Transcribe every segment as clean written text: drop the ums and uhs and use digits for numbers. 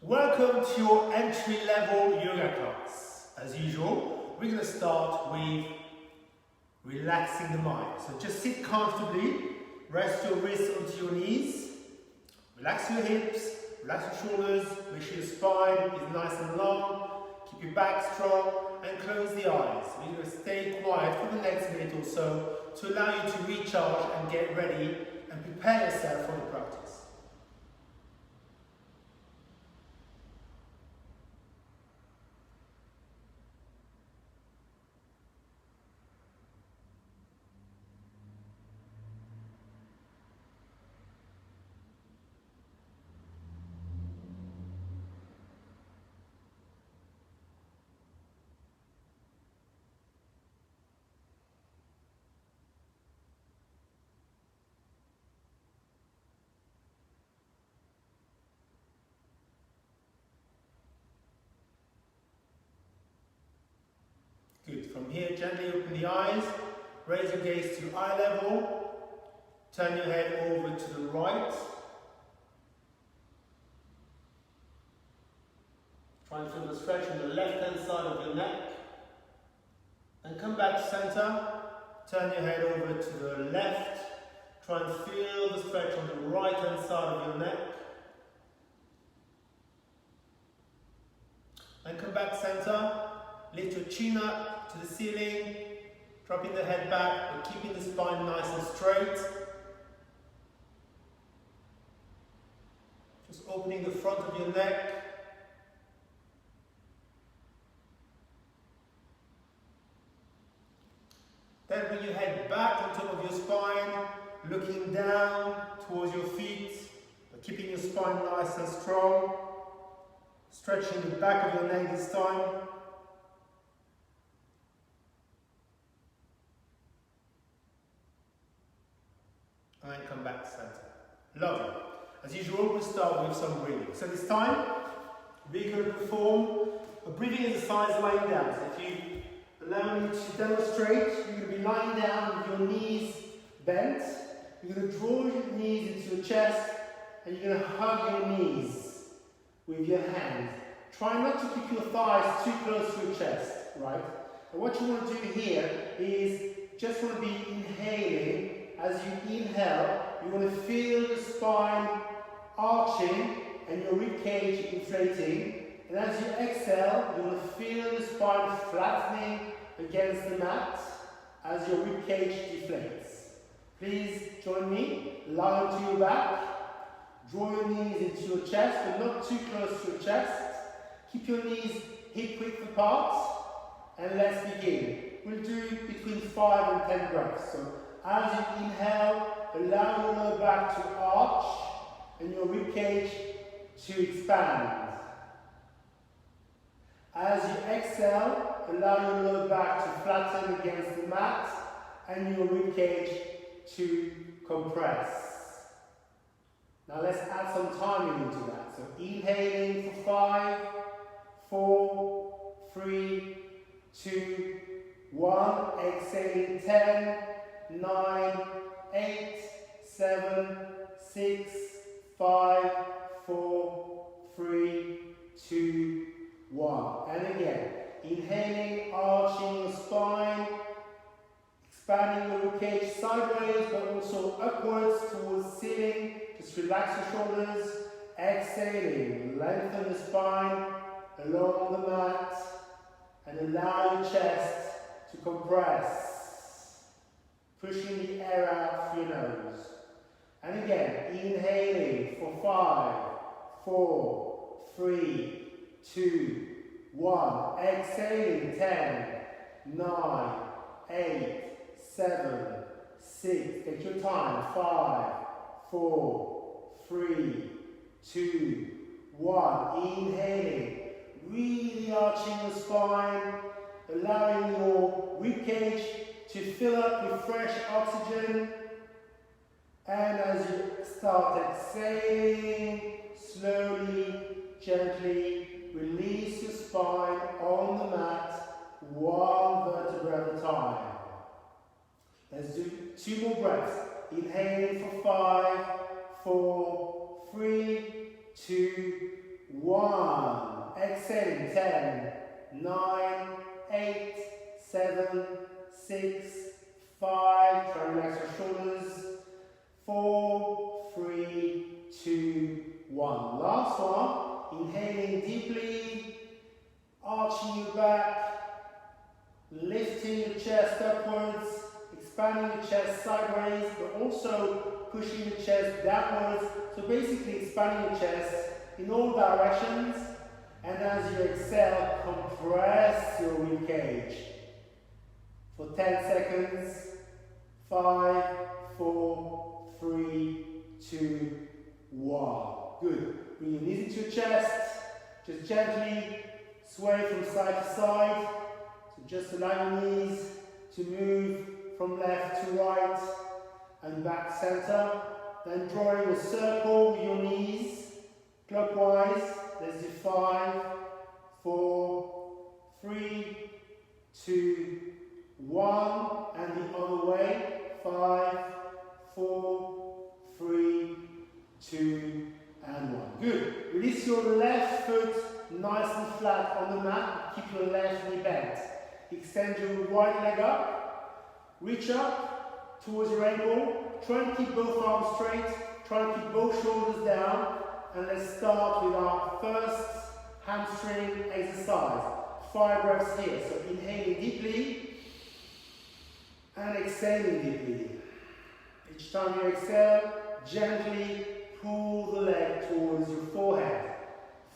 Welcome to your entry-level yoga class. As usual, we're going to start with relaxing the mind. So just sit comfortably, rest your wrists onto your knees, relax your hips, relax your shoulders, make sure your spine is nice and long, keep your back strong and close the eyes. We're going to stay quiet for the next minute or so to allow you to recharge and get ready and prepare yourself for the practice. Good. From here, gently open the eyes, raise your gaze to eye level, turn your head over to the right. Try and feel the stretch on the left-hand side of your neck. And come back to center, turn your head over to the left. Try and feel the stretch on the right-hand side of your neck. And come back to center, lift your chin up to the ceiling, dropping the head back, but keeping the spine nice and straight. Just opening the front of your neck. Then bring your head back on top of your spine, looking down towards your feet, but keeping your spine nice and strong. Stretching the back of your neck this time. And come back to center. Lovely. As usual, we'll start with some breathing. So this time, we're going to perform a breathing exercise lying down. So if you allow me to demonstrate, you're going to be lying down with your knees bent. You're going to draw your knees into your chest, and you're going to hug your knees with your hand. Try not to keep your thighs too close to your chest, right? And what you want to do here is just want to be inhaling. As you inhale, you want to feel the spine arching and your ribcage inflating. And as you exhale, you want to feel the spine flattening against the mat as your ribcage deflates. Please join me. Lie onto your back. Draw your knees into your chest, but not too close to your chest. Keep your knees hip-width apart. And let's begin. We'll do between 5 and 10 breaths. So, as you inhale, allow your lower back to arch and your ribcage to expand. As you exhale, allow your lower back to flatten against the mat and your ribcage to compress. Now let's add some timing into that. So inhaling for 5, 4, 3, 2, 1. Exhaling 10. 9, 8, 7, 6, 5, 4, 3, 2, 1. And again, inhaling, arching your spine, expanding your ribcage sideways, but also upwards towards the ceiling. Just relax your shoulders. Exhaling, lengthen the spine along the mat, and allow your chest to compress. Pushing the air out through your nose. And again, inhaling for 5, 4, 3, 2, 1. Exhaling 10, 9, 8, 7, 6. Take your time. 5, 4, 3, 2, 1. Inhaling, really arching the spine, allowing your ribcage to fill up with fresh oxygen. And as you start exhaling, slowly, gently release your spine on the mat, one vertebra at a time. Let's do 2 more breaths. Inhaling for 5, 4, 3, 2, 1. Exhaling. 10, 9, 8, 7, 6, 5. Try and relax your shoulders. 4, 3, 2, 1. Last one. Inhaling deeply, arching your back, lifting your chest upwards, expanding your chest sideways, but also pushing your chest downwards. So basically expanding your chest in all directions. And as you exhale, compress your ribcage for 10 seconds. 5, 4, 3, 2, 1. Good. Bring your knees into your chest. Just gently sway from side to side. So just allow your knees to move from left to right and back center. Then drawing a circle with your knees clockwise. Let's do 5, 4, 3, 2, 1. And the other way. 5, 4, 3, 2, and 1. Good. Release your left foot nice and flat on the mat. Keep your left knee bent. Extend your right leg up. Reach up towards your ankle. Try and keep both arms straight. Try and keep both shoulders down. And let's start with our first hamstring exercise. 5 breaths here. So inhaling deeply and exhaling deeply. Each time you exhale, gently pull the leg towards your forehead.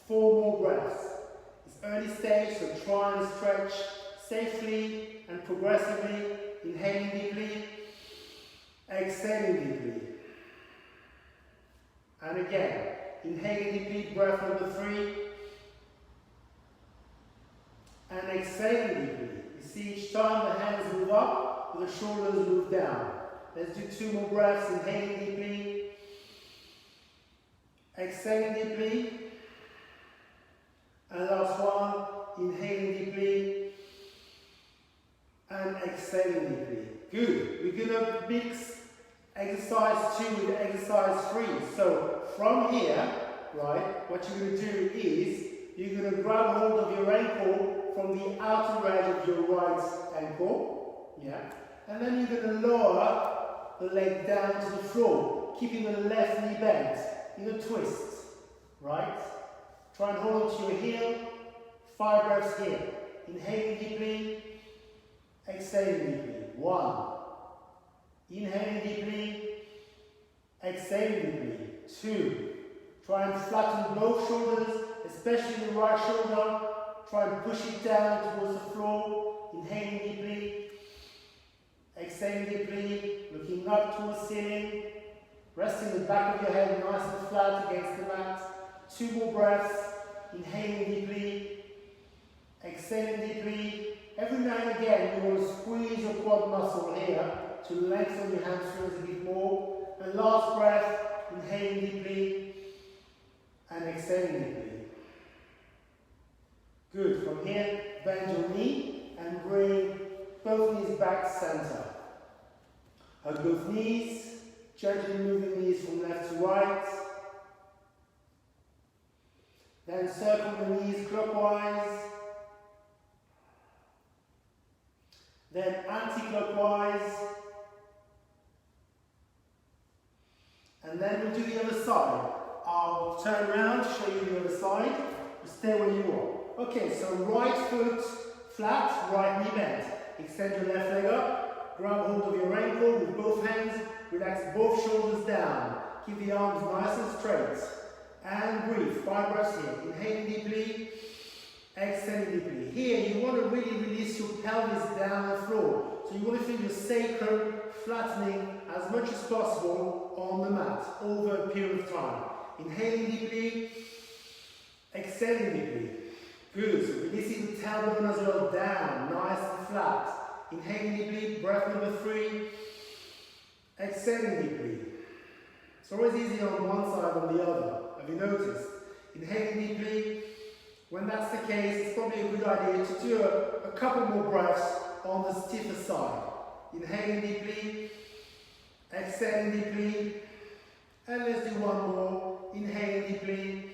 4 more breaths. It's early stage, so try and stretch safely and progressively. Inhaling deeply, exhaling deeply. And again, inhaling deeply, breath number 3. And exhaling deeply. You see each time the hands move up, the shoulders move down. Let's do 2 more breaths. Inhaling deeply, exhaling deeply. And last one, inhaling deeply and exhaling deeply. Good. We're going to mix exercise 2 with exercise 3. So from here, right, what you're going to do is you're going to grab hold of your ankle from the outer edge of your right ankle. Yeah. And then you're going to lower the leg down to the floor, keeping the left knee bent in a twist. Right? Try and hold on to your heel. 5 breaths here. Inhaling deeply, exhaling deeply. 1. Inhaling deeply, exhaling deeply. 2. Try and flatten both shoulders, especially the right shoulder. Try and push it down towards the floor. Inhaling deeply, exhaling deeply, looking up towards the ceiling. Resting the back of your head nice and flat against the mat. 2 more breaths. Inhaling deeply, exhaling deeply. Every now and again, you want to squeeze your quad muscle here to lengthen your hamstrings a bit more. And last breath, inhaling deeply and exhaling deeply. Good. From here, bend your knee and bring both knees back center. Hug both knees. Gently move the knees from left to right. Then circle the knees clockwise. Then anti-clockwise. And then we'll do the other side. I'll turn around to show you the other side. Stay where you are. Okay, so right foot flat, right knee bent. Extend your left leg up. Grab hold of your ankle with both hands. Relax both shoulders down. Keep the arms nice and straight. And breathe. 5 breaths here. Inhaling deeply. Exhaling deeply. Here, you want to really release your pelvis down the floor. So you want to feel your sacrum flattening as much as possible on the mat over a period of time. Inhaling deeply. Exhaling deeply. Good. So releasing the tailbone as well down. Nice and flat. Inhaling deeply. Breath number 3. Exhaling deeply. It's always easier on one side than the other. Have you noticed? Inhaling deeply. When that's the case, it's probably a good idea to do a couple more breaths on the stiffer side. Inhaling deeply. Exhaling deeply. And let's do one more. Inhaling deeply.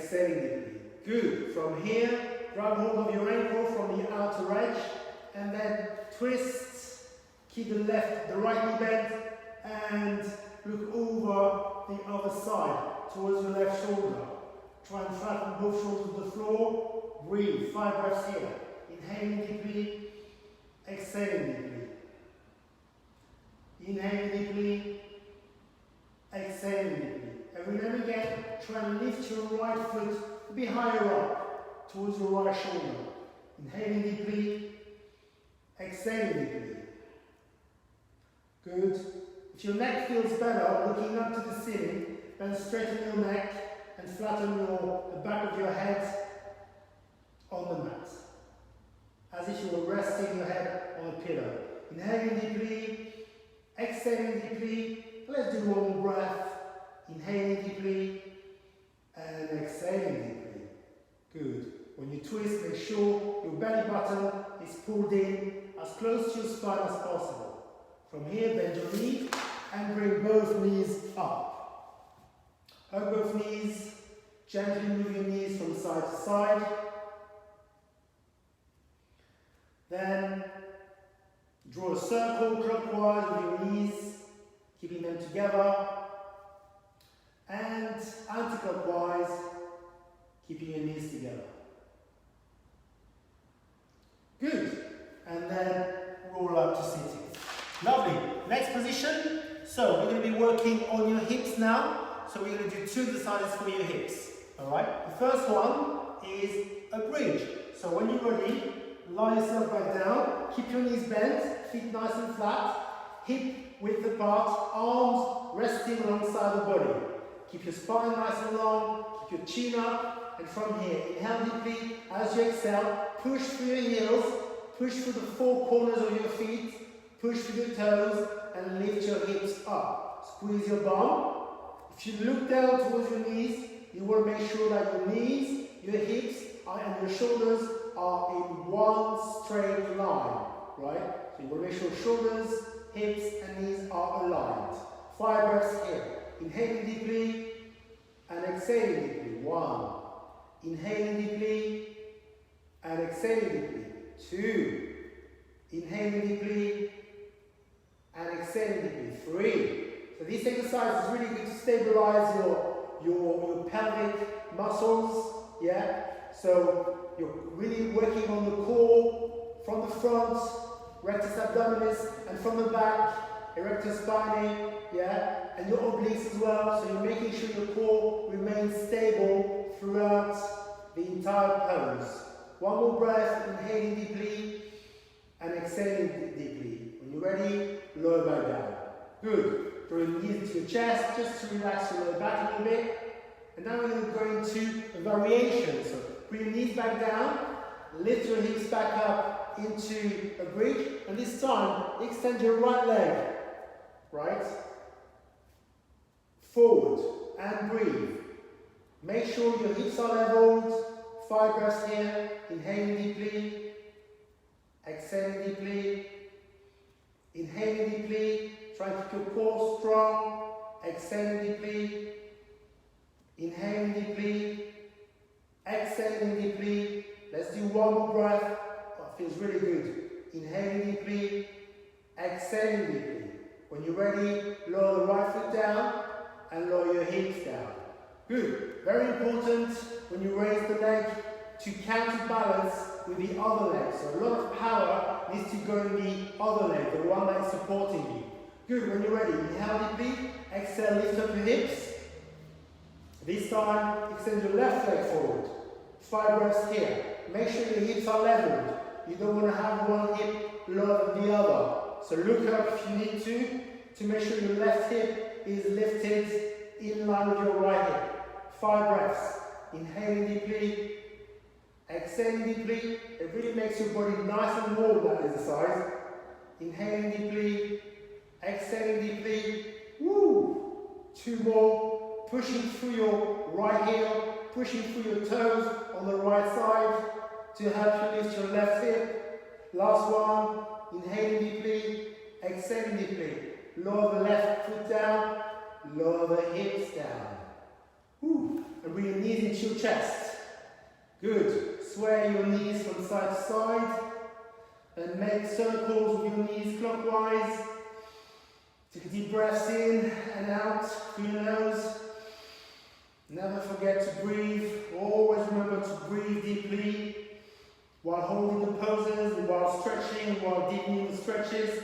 exhaling deeply. Good. From here, grab hold of your ankle from the outer edge and then twist. Keep the right knee bent and look over the other side towards your left shoulder. Try and flatten both shoulders to the floor. Breathe. 5 breaths here. Inhaling deeply, exhaling deeply. Inhaling deeply, exhaling deeply. Every now and again, try and lift your right foot a bit higher up towards your right shoulder. Inhaling deeply, exhaling deeply. Good. If your neck feels better, looking up to the ceiling, then straighten your neck and flatten the back of your head on the mat. As if you were resting your head on a pillow. Inhaling deeply, exhaling deeply. Let's do one more breath. Inhaling deeply and exhaling deeply. Good. When you twist, make sure your belly button is pulled in as close to your spine as possible. From here, bend your knee and bring both knees up. Hug both knees. Gently move your knees from side to side. Then draw a circle clockwise with your knees, keeping them together. And anti-clockwise, keeping your knees together. Good. And then roll up to sitting. Lovely. Next position. So we're going to be working on your hips now. So we're going to do 2 exercises for your hips. Alright? The first one is a bridge. So when you're ready, lie yourself back down. Keep your knees bent, feet nice and flat. Hip width apart, arms resting alongside the body. Keep your spine nice and long, keep your chin up, and from here, inhale deeply. As you exhale, push through your heels, push through the 4 corners of your feet, push through your toes, and lift your hips up. Squeeze your bum. If you look down towards your knees, you want to make sure that your knees, your hips, and your shoulders are in one straight line, right? So you want to make sure shoulders, hips, and knees are aligned. 5 breaths here. Inhaling deeply and exhaling deeply. 1. Inhaling deeply and exhaling deeply. 2. Inhaling deeply and exhaling deeply. 3. So this exercise is really good to stabilize your pelvic muscles. Yeah. So you're really working on the core from the front, rectus abdominis, and from the back, erector spinae, yeah, and your obliques as well. So you're making sure your core remains stable throughout the entire pose. 1 more breath, inhaling deeply and exhaling deeply. When you're ready, lower back down. Good. Draw your knees into your chest just to relax your lower back a little bit. And now we're going to go into a variation. So bring your knees back down, lift your hips back up into a bridge, and this time extend your right leg, right, forward, and breathe. Make sure your hips are leveled. 5 breaths here. Inhaling deeply, exhaling deeply, inhaling deeply. Try to keep your core strong. Exhaling deeply, inhaling deeply, exhaling deeply. Let's do 1 more breath. That feels really good. Inhaling deeply, exhaling deeply. When you're ready, lower the right foot down and lower your hips down. Good. Very important when you raise the leg to counterbalance with the other leg. So a lot of power needs to go in the other leg, the one that is supporting you. Good. When you're ready, inhale deeply, exhale, lift up your hips. This time, extend your left leg forward. 5 breaths here. Make sure your hips are leveled. You don't want to have one hip lower than the other. So look up if you need to make sure your left hip is lifted in line with your right hip. 5 breaths. Inhaling deeply, exhaling deeply. It really makes your body nice and warm, that exercise. Inhaling deeply, exhaling deeply. Woo! 2 more. Pushing through your right heel, pushing through your toes on the right side to help you lift your left hip. Last one. Inhaling deeply, exhaling deeply. Lower the left foot down, lower the hips down. Woo. And bring your knees into into your chest. Good. Sway your knees from side to side and make circles with your knees clockwise. Take a deep breath in and out through your nose. Never forget to breathe. Always remember to breathe deeply while holding the poses and while stretching, while deepening the stretches.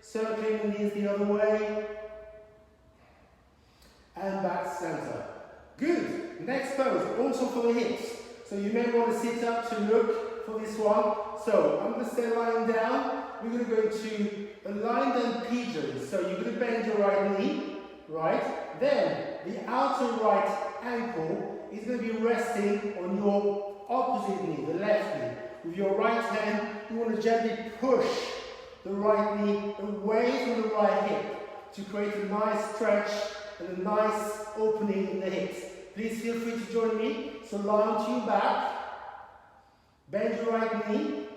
Circling the knees the other way. And back to center. Good. Next pose, also for the hips. So you may want to sit up to look for this one. So I'm going to stay lying down. We're going to go to a lying down pigeon. So you're going to bend your right knee, right? Then the outer right ankle is going to be resting on your opposite knee, the left knee. With your right hand, you want to gently push the right knee away from the right hip to create a nice stretch and a nice opening in the hips. Please feel free to join me. So lie onto your back, bend your right knee,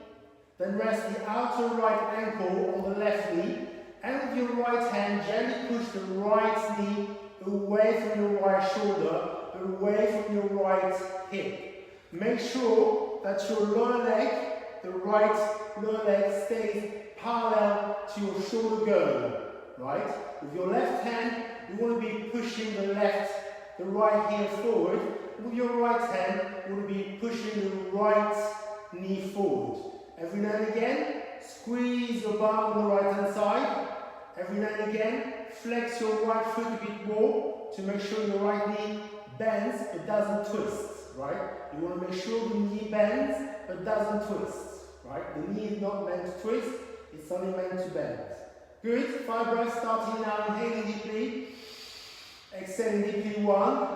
then rest the outer right ankle on the left knee, and with your right hand gently push the right knee away from your right shoulder, away from your right hip. Make sure that your lower leg, the right lower leg, stays parallel to your shoulder girdle, right? With your left hand, you want to be pushing the right heel forward. With your right hand, you want to be pushing the right knee forward. Every now and again, squeeze your bum on the right hand side. Every now and again, flex your right foot a bit more to make sure your right knee bends but doesn't twist, right? You want to make sure the knee bends but doesn't twist, right? The knee is not meant to twist, it's only meant to bend. Good. 5 breaths starting now, inhaling deeply. Exhaling deeply 1.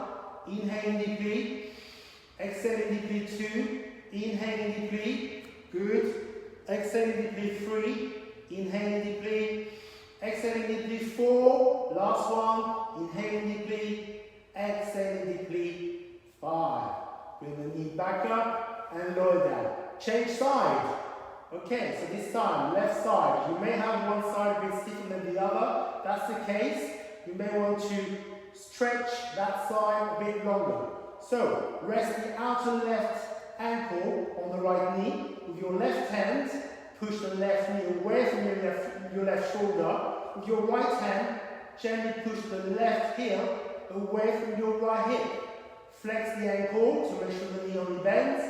Inhaling deeply. Exhaling deeply 2. Inhaling deeply. Good. Exhaling deeply 3. Inhaling deeply. Exhaling deeply 4. Last one. Inhaling deeply. Exhaling deeply 5. Bring the knee back up and lower down. Change side. Okay, so this time, left side. You may have one side a bit stiffer than the other. That's the case. You may want to stretch that side a bit longer. So, rest the outer left ankle on the right knee. With your left hand, push the left knee away from your left shoulder. With your right hand, gently push the left heel away from your right hip. Flex the ankle to make sure the knee only bends.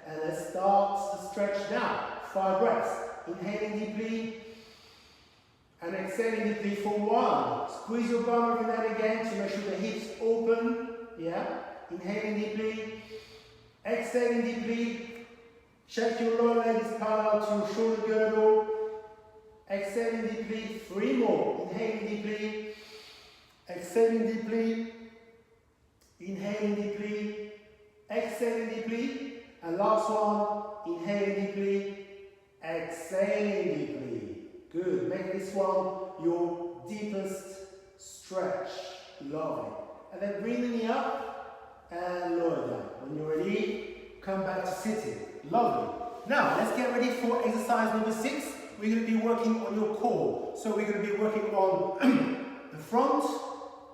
And let's start the stretch now. 5 breaths. Inhaling deeply and exhaling deeply for 1. Squeeze your bum every now and again to make sure the hips open. Yeah. Inhaling deeply. Exhaling deeply. Check your lower leg is parallel to your shoulder girdle. Exhaling deeply. 3 more. Inhaling deeply. Exhaling deeply. Inhaling deeply. Exhaling deeply. And last one. Inhaling deeply. Exhaling deeply. Good. Make this one your deepest stretch. Lovely. And then bring the knee up and lower down. When you're ready, come back to sitting. Lovely. Now, let's get ready for exercise number 6. We're going to be working on your core. So we're going to be working on the front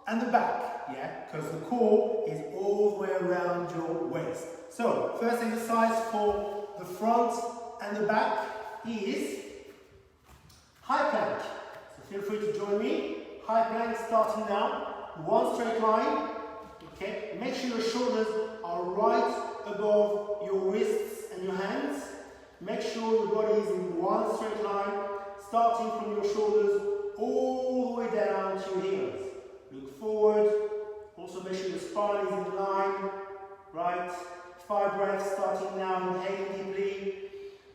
and the back. Yeah? Because the core is all the way around your waist. So, first exercise for the front and the back is high plank. So feel free to join me. High plank starting now. One straight line. Okay. Make sure your shoulders are right above your wrists and your hands. Make sure your body is in one straight line, starting from your shoulders all the way down to your heels. Look forward. Also make sure the spine is in line. Right. 5 breaths starting now. Inhaling deeply.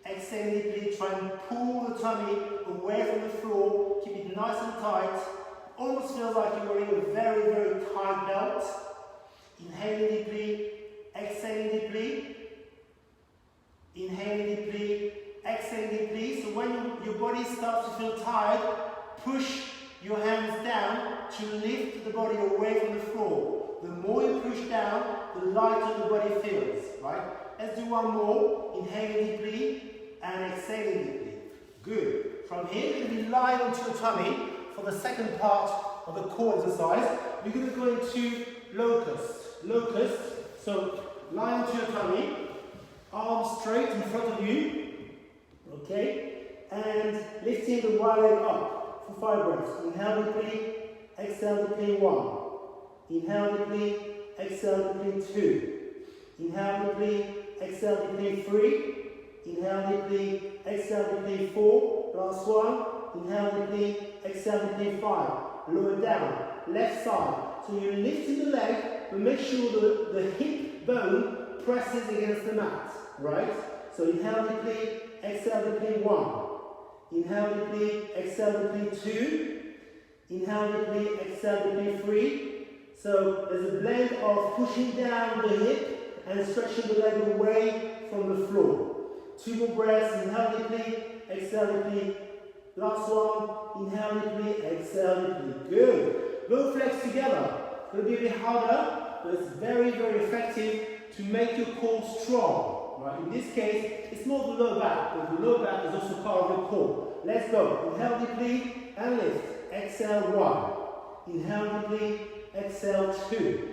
Exhaling deeply, try and pull the tummy away from the floor, keep it nice and tight. Almost feels like you're wearing a very, very tight belt. Inhaling deeply, exhaling deeply. Inhaling deeply, exhaling deeply. So when your body starts to feel tired, push your hands down to lift the body away from the floor. The more you push down, the lighter the body feels, right? Let's do one more. Inhaling deeply and exhaling deeply. Good. From here, you're going to be lying onto your tummy for the second part of the core exercise. We're going to go into Locust. Locust. So lie onto your tummy, arms straight in front of you, okay, and lifting the right leg up for 5 breaths. Inhale deeply, exhale deeply 1. Inhale deeply, exhale deeply 2. Inhale deeply, exhale deeply 3. Inhale deeply, exhale deeply 4. Last one. Inhale deeply, exhale deeply 5. Lower down, left side. So you're lifting the leg, but make sure the hip bone presses against the mat, right? So inhale deeply, exhale deeply 1. Inhale deeply, exhale deeply 2. Inhale deeply, exhale deeply 3. So there's a blend of pushing down the hip and stretching the leg away from the floor. 2 more breaths. Inhale deeply, exhale deeply. Last one. Inhale deeply, exhale deeply. Good. Both legs together. It's going to be a bit harder, but it's very, very effective to make your core strong. Right? In this case, it's more the lower back, but the lower back is also part of your core. Let's go. Inhale deeply and lift. Exhale 1. Inhale deeply, exhale 2.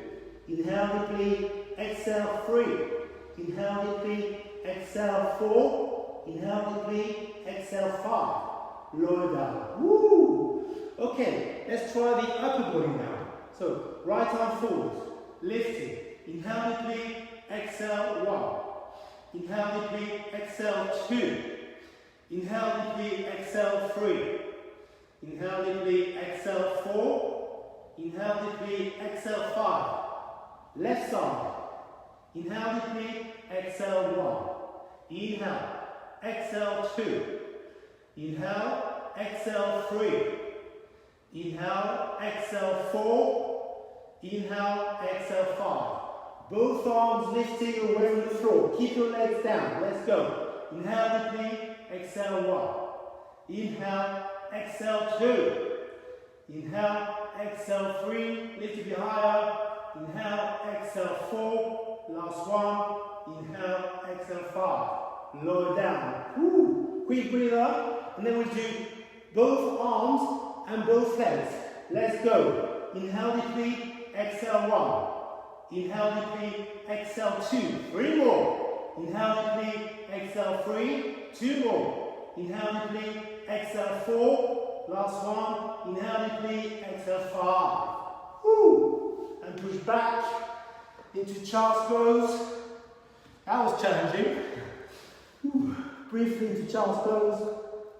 Inhale deeply, exhale 3. Inhale deeply, exhale 4. Inhale deeply, exhale 5. Lower down. Woo! Okay, let's try the upper body now. So, right arm forward, lifting. Inhale deeply, exhale 1. Inhale deeply, exhale 2. Inhale deeply, exhale 3. Inhale deeply, exhale 4. Inhale deeply, exhale 5. Left side. Inhale deeply, exhale 1. Inhale, exhale 2. Inhale, exhale 3. Inhale, exhale 4. Inhale, exhale 5. Both arms lifting away from the floor. Keep your legs down. Let's go. Inhale deeply, exhale 1. Inhale, exhale 2. Inhale, exhale 3. Lift a bit higher. Inhale, exhale 4. Last one. Inhale, exhale 5. Lower down. Woo. Quick breather. And then we do both arms and both legs. Let's go. Inhale deeply, exhale 1. Inhale deeply, exhale 2. 3 more. Inhale deeply, exhale 3. 2 more. Inhale deeply, exhale 4. Last one. Inhale deeply, exhale 5. Woo. And push back into child's pose. That was challenging. Woo. Briefly into child's pose.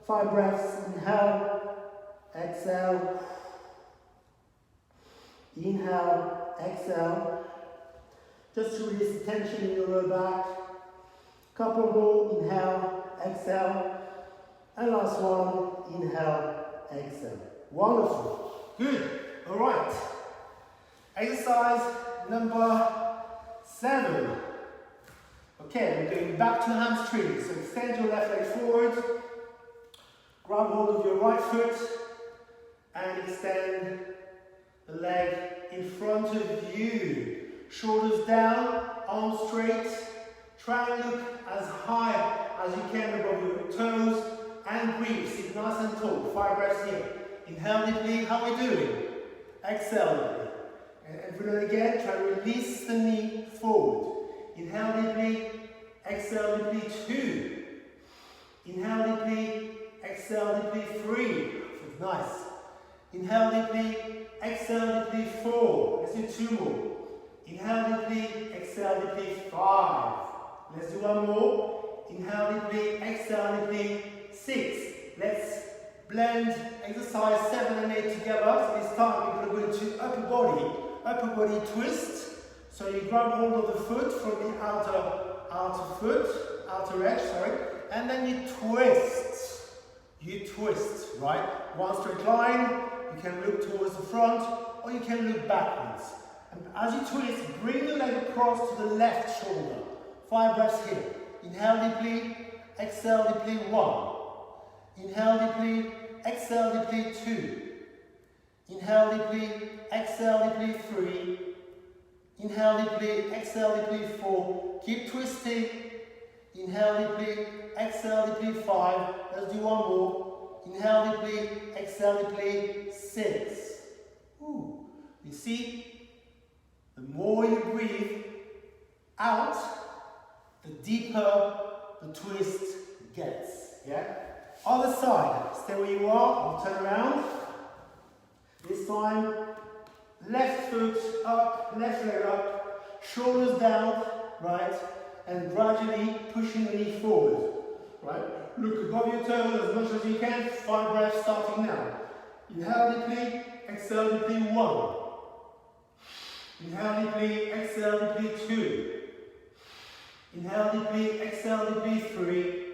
5 breaths. Inhale, exhale. Inhale, exhale. Just to release the tension in your lower back. Couple more. Inhale, exhale. And last one. Inhale, exhale. Wonderful. Good. All right. Exercise number 7. Okay, we're going back to hamstring. So extend your left leg forward. Grab hold of your right foot and extend the leg in front of you. Shoulders down, arms straight. Try and look as high as you can above your toes and breathe. Sit nice and tall. 5 breaths here. Inhale deeply. How are we doing? Exhale deeply. And every now and again, try to release the knee forward. Inhale deeply. Exhale deeply 2. Inhale deeply. Exhale deeply 3. Nice. Inhale deeply. Exhale deeply 4. Let's do 2 more. Inhale deeply. Exhale deeply 5. Let's do 1 more. Inhale deeply. Exhale deeply 6. Let's blend exercise 7 and 8 together. So this time we're going to go into upper body twist. So you grab hold of the foot from the outer edge, and then you twist. You twist, right? One straight line. You can look towards the front, or you can look backwards. And as you twist, bring the leg across to the left shoulder. 5 breaths here. Inhale deeply. Exhale deeply 1. Inhale deeply. Exhale deeply 2. Inhale deeply. Exhale deeply 3. Inhale deeply. Exhale deeply 4. Keep twisting. Inhale deeply. Exhale deeply 5. Let's do 1 more. Inhale deeply. Exhale deeply 6. Ooh. You see, the more you breathe out, the deeper the twist gets. Yeah? Other side, stay where you are, and turn around. This time, left foot up, left leg up, shoulders down, right? And gradually pushing the knee forward, right? Look above your toes as much as you can. 5 breaths starting now. Inhale deeply, exhale deeply, 1. Inhale deeply, exhale deeply, 2. Inhale deeply, exhale deeply, 3.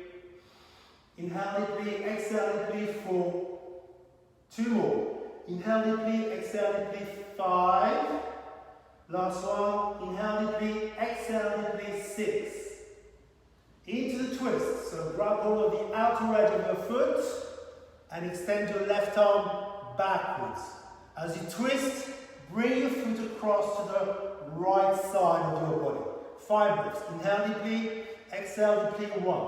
Inhale deeply, exhale deeply, 4. 2 more. Inhale deeply, exhale deeply, 5. Last one. Inhale deeply, exhale deeply, 6. Into the twist. So grab hold of the outer edge of your foot and extend your left arm backwards. As you twist, bring your foot across to the right side of your body. 5 breaths. Inhale deeply, exhale deeply, 1.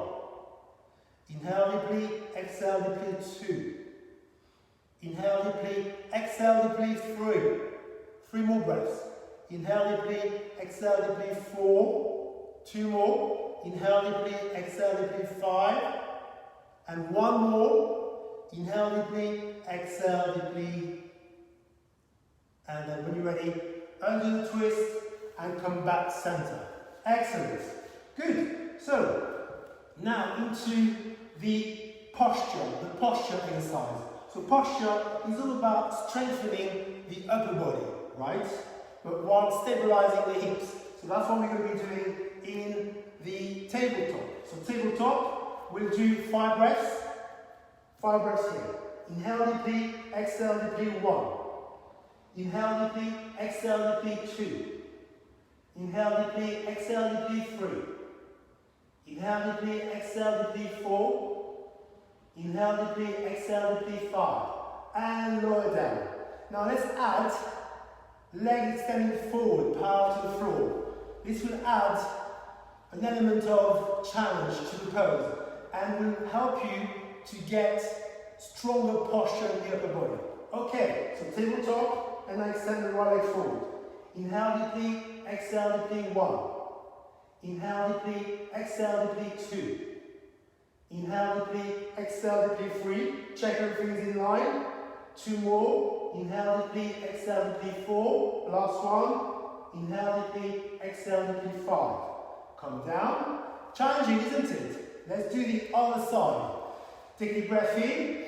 Inhale deeply, exhale deeply, 2. Inhale deeply, exhale deeply, 3. 3 more breaths. Inhale deeply, exhale deeply, 4. 2 more. Inhale deeply, exhale deeply, 5. And 1 more. Inhale deeply, exhale deeply. And then when you're ready, undo the twist and come back center. Excellent. Good. So, now into the posture exercise. So posture is all about strengthening the upper body, right? But while stabilizing the hips. So that's what we're going to be doing in the tabletop. So tabletop, we'll do 5 breaths. 5 breaths here. Inhale deeply, exhale deeply, 1. Inhale deeply, exhale deeply, 2. Inhale deeply, exhale deeply, 3. Inhale deeply, exhale deeply, 4. Inhale deeply, exhale deeply, 5. And lower down. Now let's add legs extending forward, power to the floor. This will add an element of challenge to the pose and will help you to get stronger posture in the upper body. Okay, so tabletop, and I extend the right leg forward. Inhale deeply, exhale deeply, 1. Inhale deeply, exhale deeply, 2. Inhale deeply, exhale deeply, 3. Check everything's in line. 2 more. Inhale deeply, exhale deeply, 4. Last one. Inhale deeply, exhale deeply, 5. Come down. Challenging, isn't it? Let's do the other side. Take a breath in.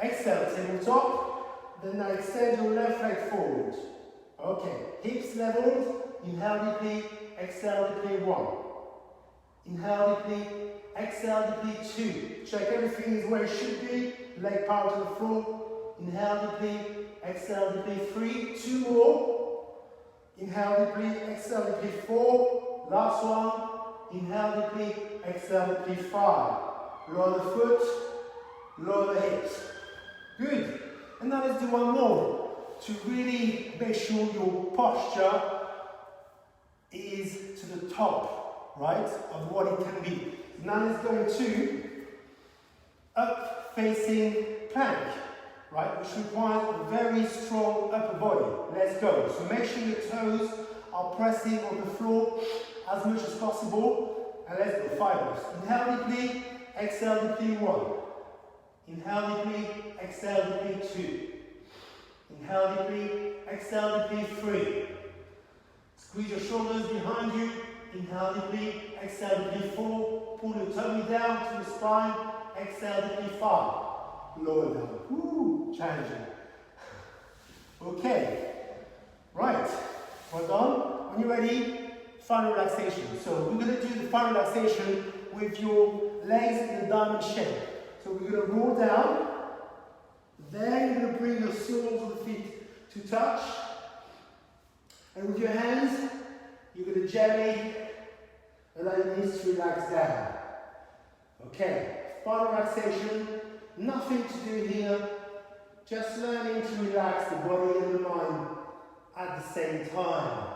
Exhale, tabletop. Then now extend your left leg forward. Okay, hips leveled. Inhale deeply, exhale deeply, 1. Inhale deeply, exhale deeply, 2. Check everything is where it should be. Leg power to the floor. Inhale deeply, exhale deeply, 3. 2 more. Inhale deeply, exhale deeply, 4. Last one. Inhale deeply, exhale deeply, 5. Lower the foot, lower the hips. Good. And now let's do one more to really make sure your posture is to the top, right, of what it can be. Now let's go into up-facing plank, right, which requires a very strong upper body. Let's go. So make sure your toes are pressing on the floor as much as possible. And let's go. 5 breaths. Inhale deeply, exhale deeply, 1. Inhale deeply, exhale deeply, 2. Inhale deeply, exhale deeply, 3. Squeeze your shoulders behind you. Inhale deeply, exhale deeply, 4. Pull your tummy down to the spine. Exhale deeply, 5. Lower down. Woo, challenging. Okay. Right. Well done. When you're ready, fire relaxation. So we're going to do the fire relaxation with your legs in a diamond shape. So we're going to roll down. Then you're going to bring your soles of the feet to touch. And with your hands, you're going to gently allow your knees to relax down. Okay, fire relaxation, nothing to do here. Just learning to relax the body and the mind at the same time.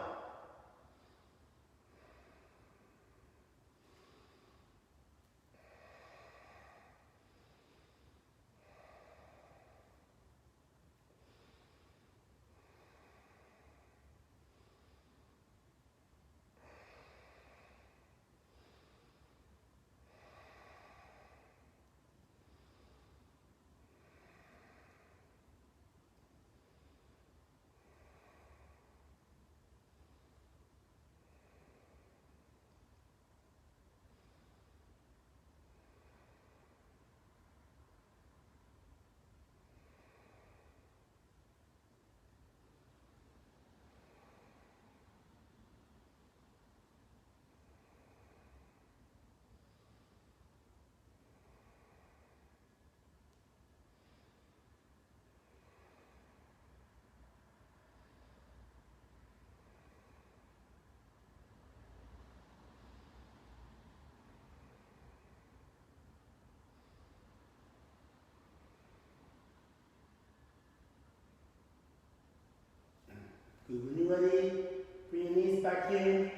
ready, bring your knees back in.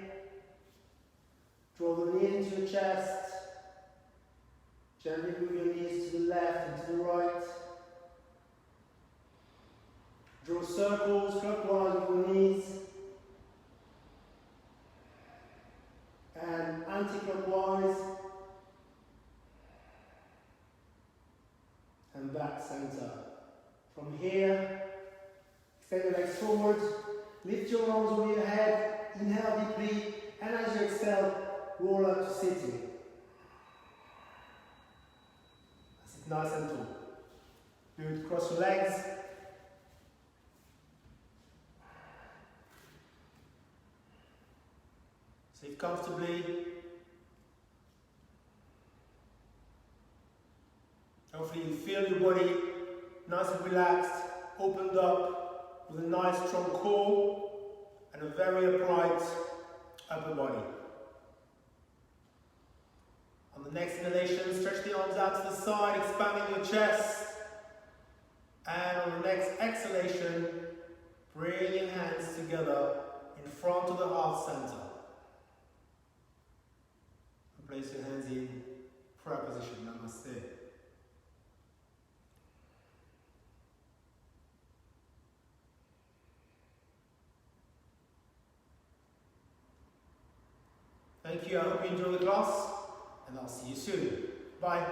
Draw the knee into your chest. Gently move your knees to the left and to the right. Draw circles clockwise with your knees. And anti-clockwise. And back center. From here, extend your legs forward. Lift your arms over your head. Inhale deeply. And as you exhale, roll up to sitting. Sit nice and tall. Good. Cross your legs. Sit comfortably. Hopefully you feel your body nice and relaxed, opened up with a nice strong core and a very upright upper body. On the next inhalation, stretch the arms out to the side, expanding your chest. And on the next exhalation, bring your hands together in front of the heart center. And place your hands in prayer position. Namaste. Thank you. I hope you enjoy the class, and I'll see you soon. Bye.